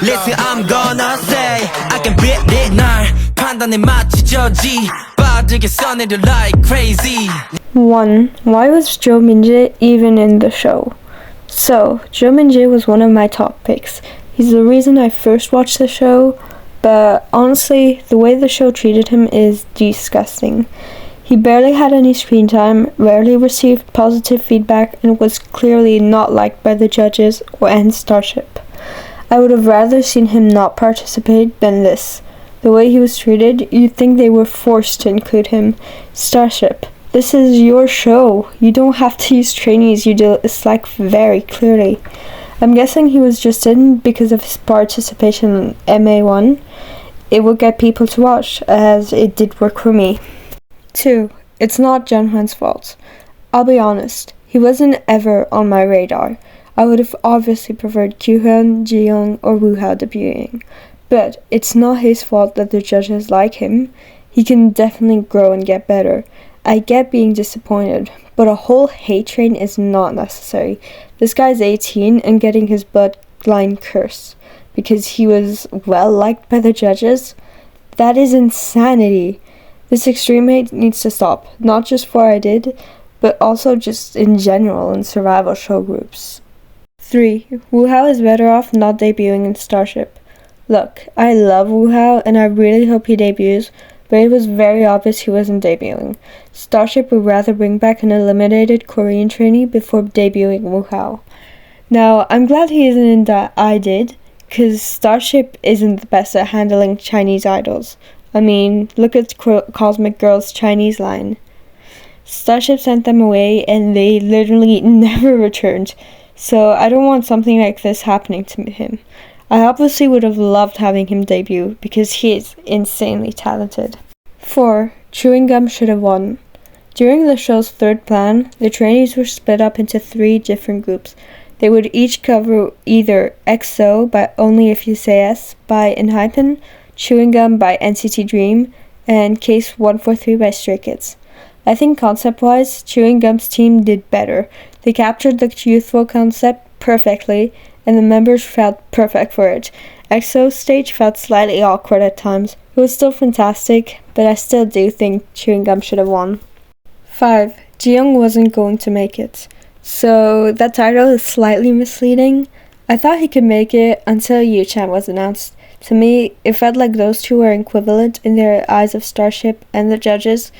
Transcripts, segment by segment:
Listen, I'm gonna say I can beat it 날 판단에 맞추죠지 빠르게 내려 like crazy. 1. Why was Joe Minjae even in the show? So, Joe Minjae was one of my top picks. He's the reason I first watched the show, but honestly, the way the show treated him is disgusting. He barely had any screen time, rarely received positive feedback, and was clearly not liked by the judges and Starship. I would have rather seen him not participate than this. The way he was treated, you'd think they were forced to include him. Starship, this is your show. You don't have to use trainees you dislike very clearly. I'm guessing he was just in because of his participation in MA1. It would get people to watch, as it did work for me. 2. It's not Junghoon's fault. I'll be honest, he wasn't ever on my radar. I would have obviously preferred Kyuhyun, Jiyoung, or Woohao debuting. But it's not his fault that the judges like him. He can definitely grow and get better. I get being disappointed, but a whole hate train is not necessary. This guy's 18 and getting his bloodline cursed because he was well liked by the judges? That is insanity. This extreme hate needs to stop, not just for IDID, but also just in general in survival show groups. 3. Woohao is better off not debuting in Starship. Look, I love Woohao and I really hope he debuts, but it was very obvious he wasn't debuting. Starship would rather bring back an eliminated Korean trainee before debuting Woohao. Now, I'm glad he isn't in the IDID, because Starship isn't the best at handling Chinese idols. I mean, look at Cosmic Girl's Chinese line. Starship sent them away and they literally never returned. So I don't want something like this happening to him. I obviously would have loved having him debut because he is insanely talented. 4. Chewing Gum should have won. During the show's third plan, the trainees were split up into 3 different groups. They would each cover either EXO by Only If You Say Yes by ENHYPEN, Chewing Gum by NCT Dream, and Case 143 by Stray Kids. I think concept-wise, Chewing Gum's team did better. They captured the youthful concept perfectly, and the members felt perfect for it. EXO's stage felt slightly awkward at times. It was still fantastic, but I still do think Chewing Gum should have won. 5. Jiyoung wasn't going to make it. So that title is slightly misleading. I thought he could make it until Yuchan was announced. To me, it felt like those two were equivalent in their eyes of Starship and the judges,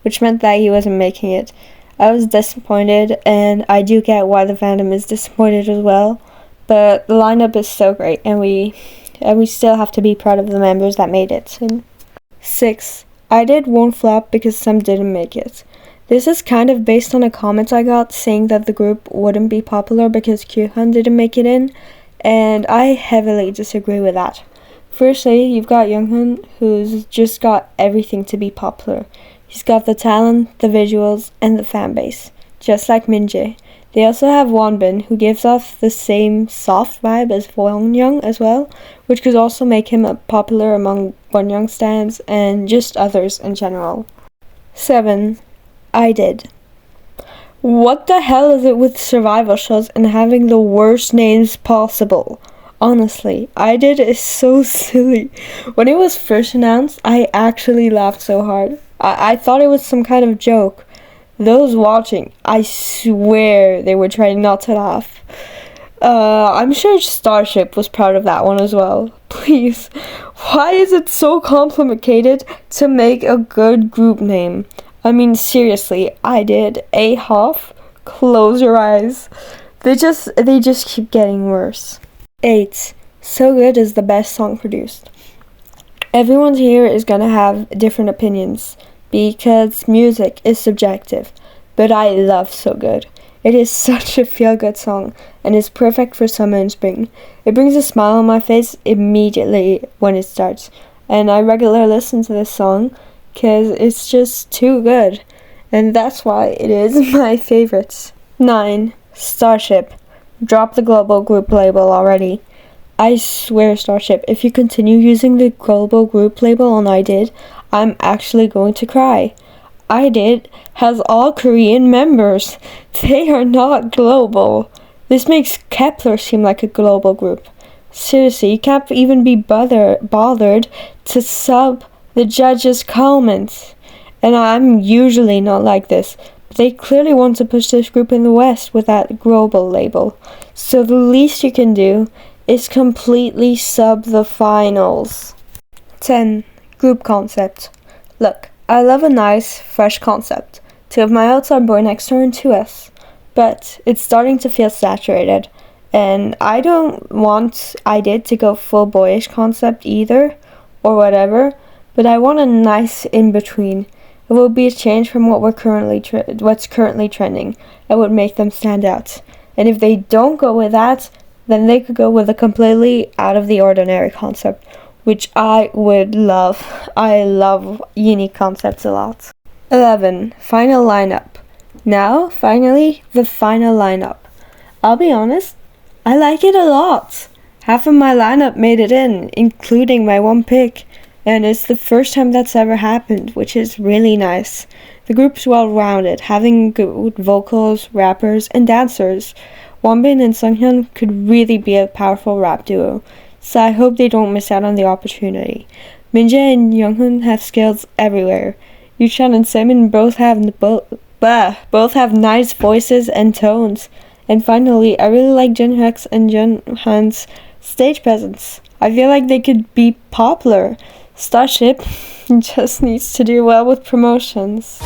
which meant that he wasn't making it. I was disappointed, and I do get why the fandom is disappointed as well, but the lineup is so great, and we still have to be proud of the members that made it. 6. IDID won't flop because some didn't make it. This is kind of based on a comment I got saying that the group wouldn't be popular because Kyuhyun didn't make it in, and I heavily disagree with that. Firstly, you've got Younghoon, who's just got everything to be popular. He's got the talent, the visuals, and the fanbase, just like Minjae. They also have Wonbin, who gives off the same soft vibe as Yeonjung as well, which could also make him popular among Wonyoung stans and just others in general. 7. IDID. What the hell is it with survival shows and having the worst names possible? Honestly, IDID is so silly. When it was first announced, I actually laughed so hard. I thought it was some kind of joke. Those watching, I swear they were trying not to laugh. I'm sure Starship was proud of that one as well. Please, why is it so complicated to make a good group name? I mean, seriously, IDID, A-Hoff, close your eyes. They just keep getting worse. 8. So Good is the best song produced. Everyone here is gonna have different opinions because music is subjective, but I love So Good. It is such a feel-good song and is perfect for summer and spring. It brings a smile on my face immediately when it starts, and I regularly listen to this song because it's just too good, and that's why it is my favorite. 9. Starship. Drop the global group label already. I swear, Starship, if you continue using the global group label on IDID, I'm actually going to cry. IDID has all Korean members. They are not global. This makes Kepler seem like a global group. Seriously, you can't even be bothered to sub the judges' comments. And I'm usually not like this, but they clearly want to push this group in the West with that global label. So the least you can do is completely sub the finals. 10. Group concept. Look, I love a nice, fresh concept. 2 of my Ults are boynextdoor and 2S. But it's starting to feel saturated. And I don't want IDID to go full boyish concept either, or whatever, but I want a nice in-between. It will be a change from what's currently trending, and would make them stand out. And if they don't go with that, then they could go with a completely out of the ordinary concept, which I would love. I love unique concepts a lot. 11. Final lineup. Now, finally, the final lineup. I'll be honest, I like it a lot. Half of my lineup made it in, including my one pick, and it's the first time that's ever happened, which is really nice. The group's well-rounded, having good vocals, rappers, and dancers. Wonbin and Sunghyun could really be a powerful rap duo, so I hope they don't miss out on the opportunity. Minjae and Yeonjung have skills everywhere. Yuju and Simon both have nice voices and tones. And finally, I really like Jinhyuk's and Junhan's stage presence. I feel like they could be popular. Starship just needs to do well with promotions.